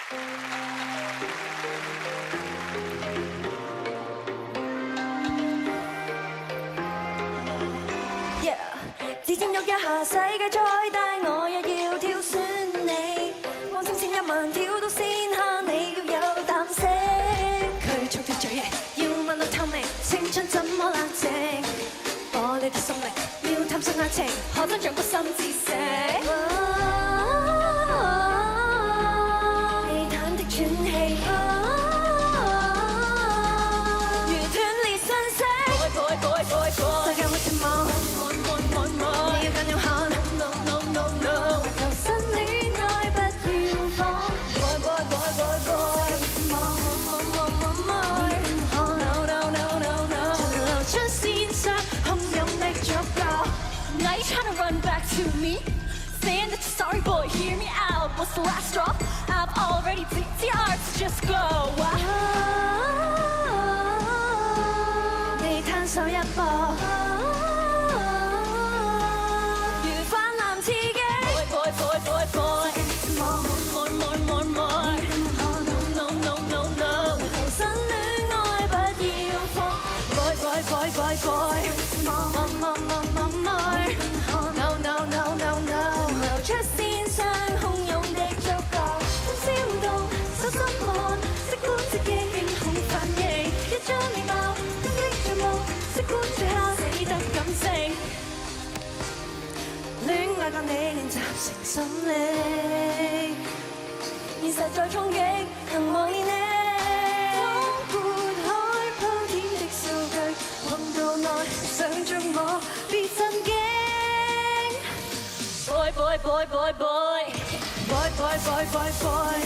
只佔喐一下世界再大，我也要挑選你。往星線1萬跳到線下，你要有膽識。佢從條嘴要問我透明，青春怎麼冷靜？玻璃的心靈要探索愛情，可真像個心知識。地毯的喘氣，如斷裂訊息。世界會沉默。Trying to run back to me, saying that you're sorry, boy. Hear me out. What's the last straw? I've already taken the arts. Just go. 你探索一步，如泛濫刺激。Boy, boy, boy, boy, boy. More, more, more, more. No, no, no, no. 新戀愛不要放。Boy, boy, boy, boy, boy. More, more, more, more, more. No no no no no， 流出線上洶湧的觸覺，歡笑動，手心看，識觀自己驚恐反應，一張美貌，登的序幕，識觀最後死得感性，戀愛教你練習誠心力，現實在衝擊，幸望見你。廣闊海鋪天的數據，宏圖內想著我，別震驚。Boy, boy, boy, boy, boy, boy, boy, boy, boy, boy, boy, boy.